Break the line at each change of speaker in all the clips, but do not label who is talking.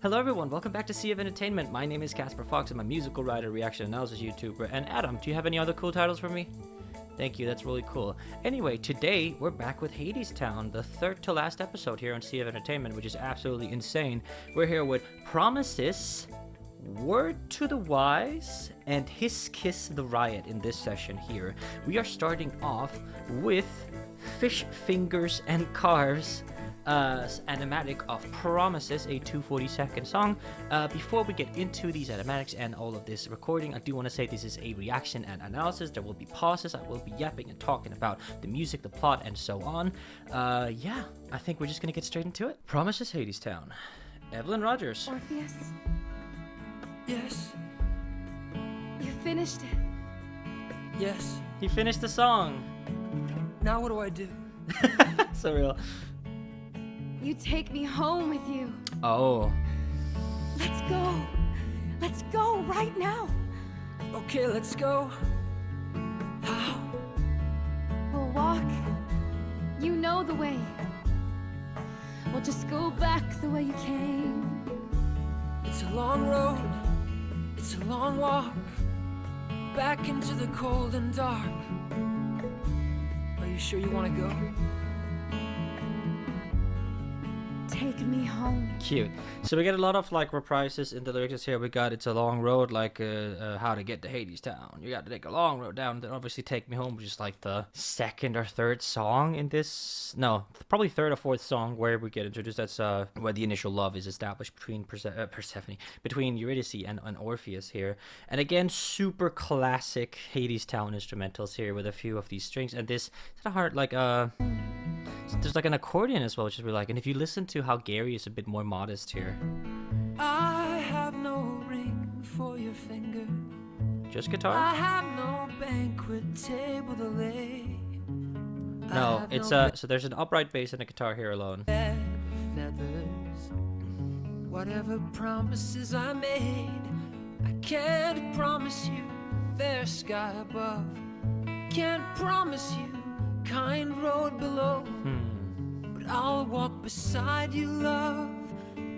Hello everyone, welcome back to Sea of Entertainment. My name is Casper Fox. I'm a musical writer, reaction analysis YouTuber. And Adam, do you have any other cool titles for me? Thank you, that's really cool. Anyway, today we're back with Hadestown, the third to last episode here on Sea of Entertainment, which is absolutely insane. We're here with Promises, Word to the Wise, and His Kiss the Riot in this session here. We are starting off with Fish Fingers and Cars, animatic of Promises, a 240-second song. Before we get into these animatics and all of this recording, I do want to say this is a reaction and analysis. There will be pauses. I will be yapping and talking about the music, the plot, and so on. Yeah, I think we're just gonna get straight into it. Promises, Hadestown. Evelyn Rogers.
Orpheus,
Yes,
you finished it.
yes.
He finished the song.
Now what do I do?
So real.
You take me home with you.
Oh.
Let's go. Let's go right now.
Okay, let's go. How?
We'll walk. You know the way. We'll just go back the way you came.
It's a long road. It's a long walk. Back into the cold and dark. Are you sure you want to go?
Take me home.
Cute. So we get a lot of like reprises in the lyrics here. We got "It's a long road," like how to get to Hadestown. You got to take a long road down. Then obviously "Take Me Home," which is like the second or third song in this. No, probably third or fourth song where we get introduced. That's where the initial love is established between Persephone, between Eurydice and Orpheus here. And again, super classic Hadestown instrumentals here with a few of these strings. And this is a hard like there's like an accordion as well, which is really like. And if you listen to how Gary is a bit more modest here.
I have no ring for your finger.
Just guitar?
I have no banquet table to lay.
No, it's so there's an upright bass and a guitar here alone.
Bed of feathers. Whatever promises I made, I can't promise you fair sky above. Can't promise you kind road below. But I'll walk beside you, love,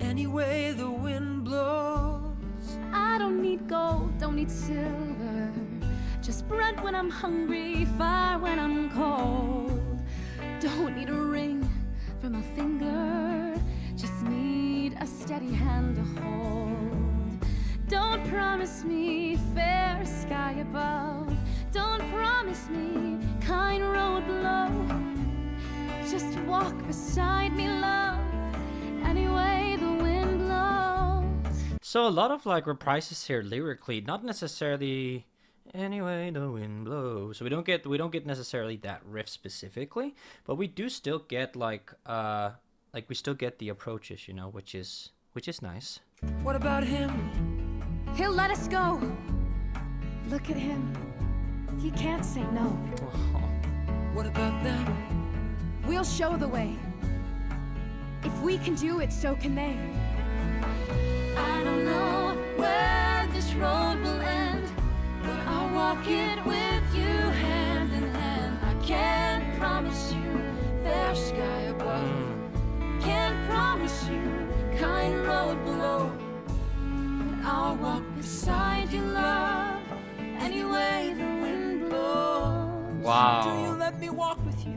any way the wind blows.
I don't need gold, don't need silver. Just bread when I'm hungry, fire when I'm cold. Don't need a ring from a finger. Just need a steady hand to hold. Don't promise me fair sky above. Don't promise me kind road below. Just walk beside me, love, any way the wind blows.
So a lot of like reprises here lyrically, not necessarily anyway the wind blows. So we don't get necessarily that riff specifically, but we do still get like we still get the approaches, you know, which is nice.
What about him?
He'll let us go. Look at him. He can't say no.
What about them?
We'll show the way. If we can do it, so can they. I don't know where this road will end, but I'll walk it with you hand in hand. I can't promise you fair sky above. Can't promise you kind road below. But I'll walk beside you, love, any way the wind blows.
Wow.
Do you let me walk with you?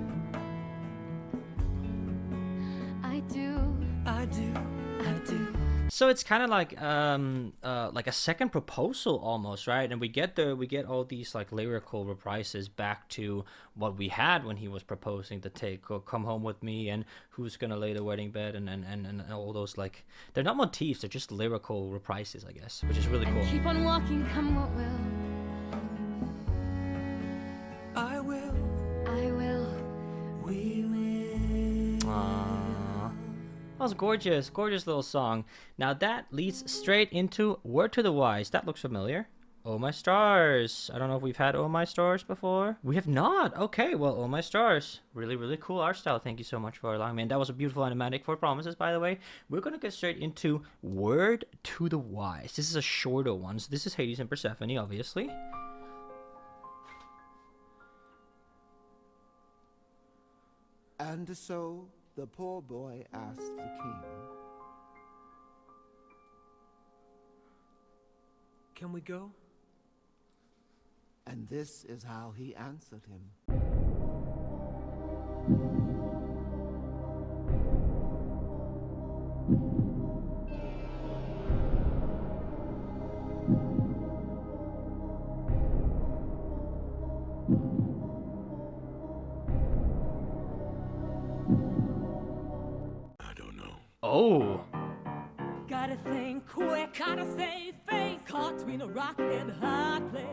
I do.
I do. I do.
So it's kind of like a second proposal almost, right? And we get all these like lyrical reprises back to what we had when he was proposing the take, "Come home with me," and "Who's gonna lay the wedding bed," and all those, like, they're not motifs, they're just lyrical reprises, I guess, which is really cool.
Keep on walking, come what will.
I will.
I will.
We will.
That was gorgeous little song. Now that leads straight into Word to the Wise. That looks familiar. Oh My Stars. I don't know if we've had Oh My Stars before. We have not. Okay, well, Oh My Stars. Really, really cool art style. Thank you so much for allowing me. And that was a beautiful animatic for Promises, by the way. We're going to get straight into Word to the Wise. This is a shorter one. So this is Hades and Persephone, obviously.
And so the poor boy asked the king,
Can we go?
And this is how he answered him.
I don't know.
Oh.
Gotta think quick, gotta save face. Caught between a rock and a hard place.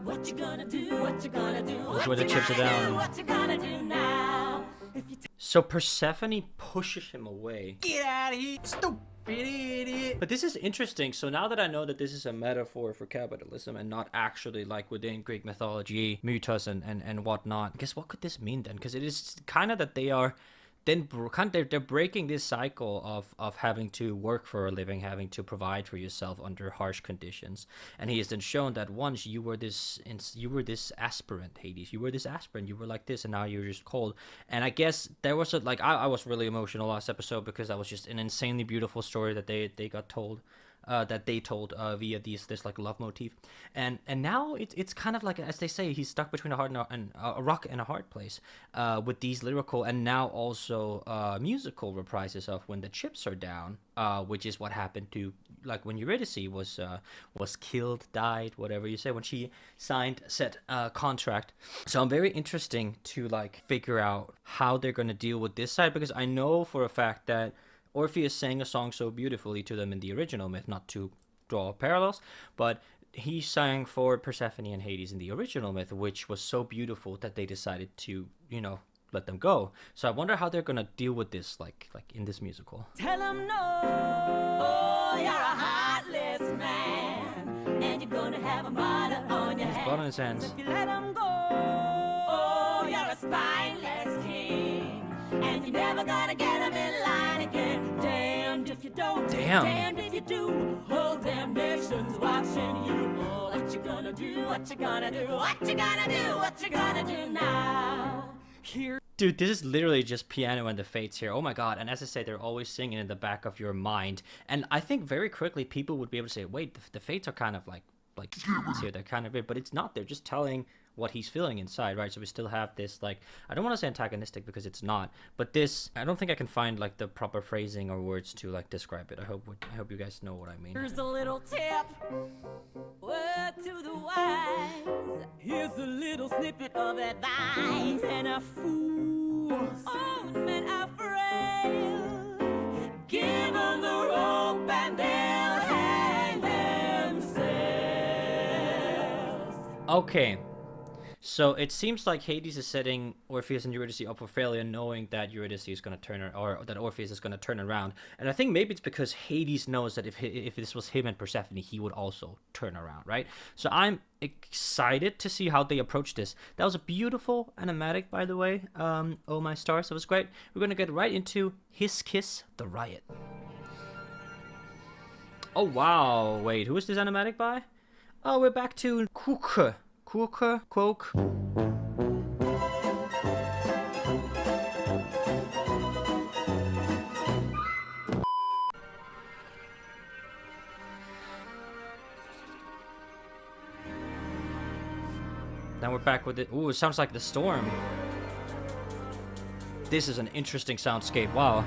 What you gonna do? What you gonna do?
That's where the chips are down.
What you gonna do now? If you
So Persephone pushes him away.
Get out of here, stupid idiot!
But this is interesting. So now that I know that this is a metaphor for capitalism and not actually like within Greek mythology, mythos and whatnot, I guess what could this mean then? Because it is kind of that they are then they're breaking this cycle of having to work for a living, having to provide for yourself under harsh conditions. And he has then shown that once you were this aspirant, Hades, you were this aspirant, you were like this, and now you're just cold. And I guess there was a I was really emotional last episode because that was just an insanely beautiful story that they got told. That they told via this like love motif, and now it's kind of like, as they say, he's stuck between a rock and a hard place, with these lyrical and now also musical reprises of When the Chips Are Down, which is what happened to, like, when Eurydice was killed, died, whatever you say, when she signed said contract. So I'm very interesting to like figure out how they're gonna deal with this side, because I know for a fact that Orpheus sang a song so beautifully to them in the original myth, not to draw parallels, but he sang for Persephone and Hades in the original myth, which was so beautiful that they decided to, let them go. So I wonder how they're gonna deal with this, like in this musical.
tell him no, oh, you're a heartless man, and you're gonna have a murder on your hands.
Blood on his hands.
If you let him go, oh, you're a spineless king, and you're never gonna get him in line again. Damned if you don't,
Damn.
damned if you do. Whole damn nation's watching you. Oh, what you gonna do? What you gonna do? What you gonna do? What you gonna do now? Here.
Dude, this is literally just piano and the fates here. Oh my god. And as I say, they're always singing in the back of your mind. And I think very quickly people would be able to say, wait, the fates are kind of like here, they're kind of weird, but it's not. They're just telling what he's feeling inside, right? So we still have this, like, I don't want to say antagonistic because it's not, but this, I don't think I can find like the proper phrasing or words to like describe it. I hope you guys know what I mean.
Here's a little tip, word to the wise. Here's a little snippet of advice. Men are fools, oh, men are frail. Give them the rope and they'll hang themselves.
Okay. So it seems like Hades is setting Orpheus and Eurydice up for failure, knowing that Eurydice is going to turn or that Orpheus is going to turn around. And I think maybe it's because Hades knows that if this was him and Persephone, he would also turn around, right? So I'm excited to see how they approach this. That was a beautiful animatic, by the way. Oh my stars, that was great. We're going to get right into His Kiss, the Riot. Oh wow, wait, who is this animatic by? Oh, we're back to Kuke. Quoke. Now we're back with it. Ooh, it sounds like the storm. This is an interesting soundscape. Wow.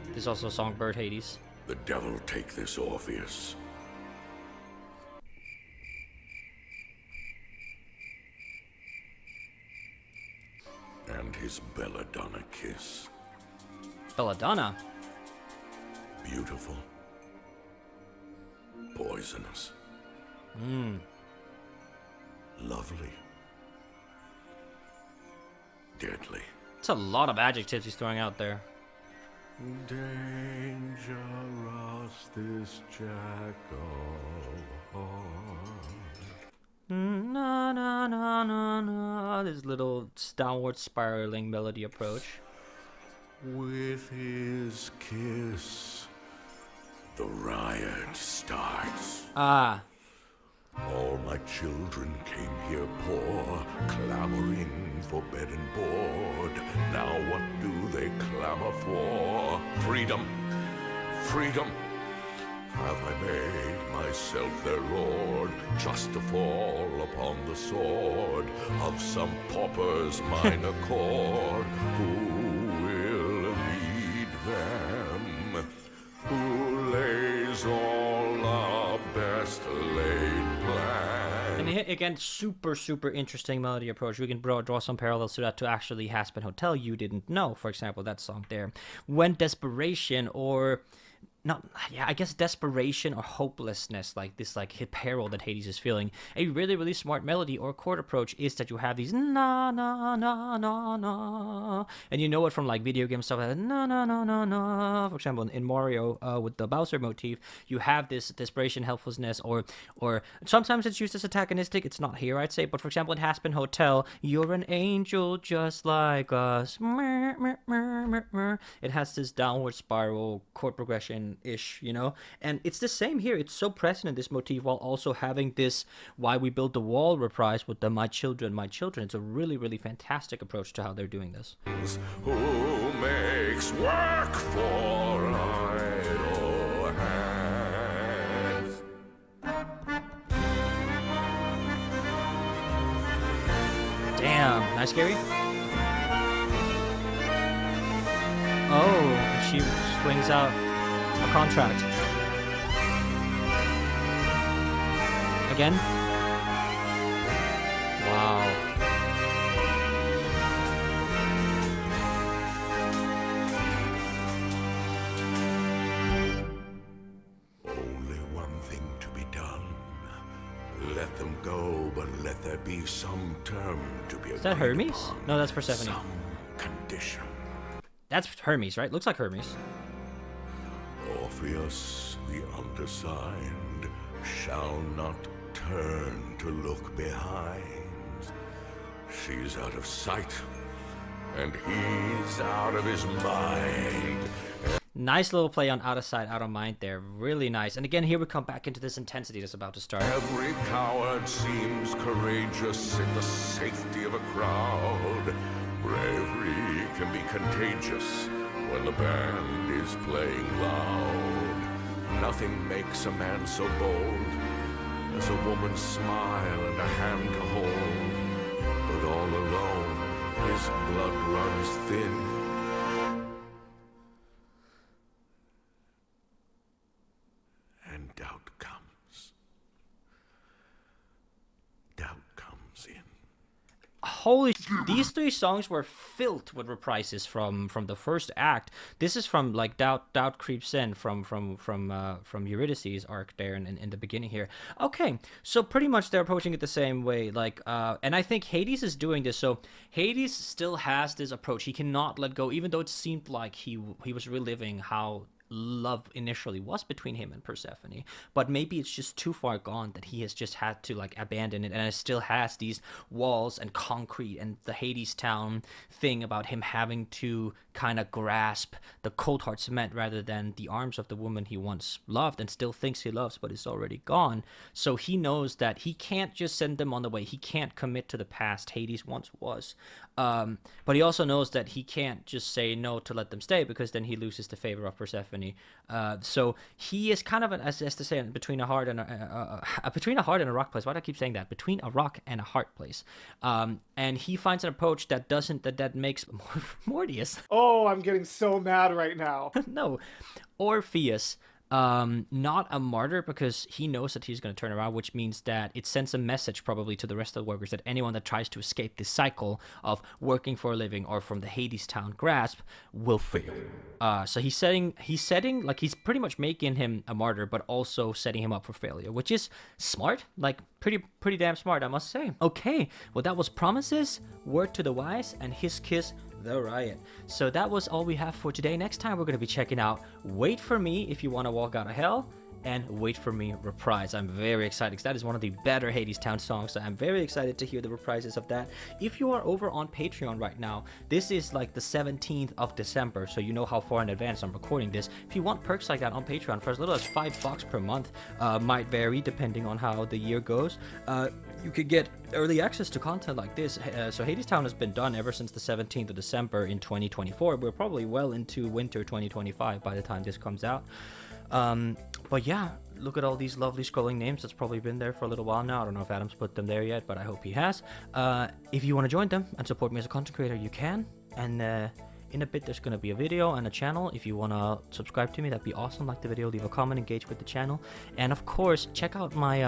This is also Songbird Hades.
The devil take this, Orpheus. And his belladonna kiss.
Belladonna.
Beautiful. Poisonous. Lovely. Deadly.
It's a lot of adjectives he's throwing out there.
Dangerous this jackal heart.
Na na na na na. This little downward spiraling melody approach.
With his kiss, the riot starts.
Ah.
All my children came here poor, clamoring for bed and board. Now what do they clamor for? Freedom, freedom, have I made myself their lord, just to fall upon the sword of some pauper's minor chord? Who will lead them? Who lays all our best laid plans?
And again, super interesting melody approach. We can draw some parallels to that to actually Hadestown Hotel You Didn't Know, for example, that song there. When desperation or I guess desperation or hopelessness, like this like peril that Hades is feeling, a really smart melody or chord approach is that you have these na na na na na, and you know it from like video game stuff like na na na na na. For example, in Mario with the Bowser motif, you have this desperation, helplessness, or sometimes it's used as antagonistic. It's not here, I'd say, but for example, in Hadestown Hotel, you're an angel just like us. It has this downward spiral chord progression ish, you know, and it's the same here. It's so present in this motif while also having this "Why We Built the Wall" reprise with the my children. It's a really fantastic approach to how they're doing this.
Who makes work for idle hands?
Damn, nice, Gary. Oh, she swings out a contract. Again? Wow.
Only one thing to be done. Let them go, but let there be some term to be agreed
Is that Hermes?
upon.
No, that's Persephone.
Some condition.
That's Hermes, right? Looks like Hermes.
Orpheus, the undersigned, shall not turn to look behind. She's out of sight, and he's out of his mind.
Nice little play on out of sight, out of mind there. Really nice. And again, here we come back into this intensity that's about to start.
Every coward seems courageous in the safety of a crowd. Bravery can be contagious when the band is playing loud. Nothing makes a man so bold as a woman's smile and a hand to hold. But all alone, his blood runs thin. And doubt comes. Doubt comes in.
Holy these three songs were filled with reprises from the first act. This is from like doubt creeps in from Eurydice's arc there in the beginning here. Okay, so pretty much they're approaching it the same way, like and I think Hades is doing this. So Hades still has this approach. He cannot let go, even though it seemed like he was reliving how love initially was between him and Persephone, but maybe it's just too far gone that he has just had to like abandon it, and it still has these walls and concrete and the Hadestown thing about him having to kind of grasp the cold hard cement rather than the arms of the woman he once loved and still thinks he loves but is already gone. So he knows that he can't just send them on the way. He can't commit to the past Hades once was, but he also knows that he can't just say no to let them stay, because then he loses the favor of Persephone. So he is kind of as to say, between a heart and a rock place. Why do I keep saying that? Between a rock and a heart place. And he finds an approach that makes Morpheus.
Oh, I'm getting so mad right now.
No, Orpheus. Not a martyr, because he knows that he's going to turn around, which means that it sends a message probably to the rest of the workers that anyone that tries to escape this cycle of working for a living or from the Hadestown grasp will fail. So he's setting like he's pretty much making him a martyr, but also setting him up for failure, which is smart, like pretty damn smart, I must say. Okay, well that was Promises, Word to the Wise, and His Kiss, the Riot. So that was all we have for today. Next time we're going to be checking out Wait For Me If You Want to Walk Out of Hell and Wait For Me Reprise. I'm very excited because that is one of the better Hadestown songs, so I'm very excited to hear the reprises of that. If you are over on Patreon right now, this is like the 17th of December, so you know how far in advance I'm recording this. If you want perks like that on Patreon for as little as $5 per month, might vary depending on how the year goes, you could get early access to content like this. So Hadestown has been done ever since the 17th of December in 2024. We're probably well into winter 2025 by the time this comes out. But yeah, look at all these lovely scrolling names that's probably been there for a little while now. I don't know if Adam's put them there yet, but I hope he has. If you want to join them and support me as a content creator, you can. And in a bit, there's going to be a video and a channel. If you want to subscribe to me, that'd be awesome. Like the video, leave a comment, engage with the channel. And of course, check out my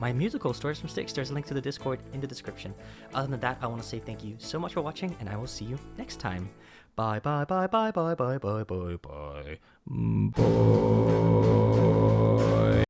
my musical Stories from Sticks. There's a link to the Discord in the description. Other than that, I want to say thank you so much for watching, and I will see you next time. Bye, bye, bye, bye, bye, bye, bye, bye, bye, bye. Bye.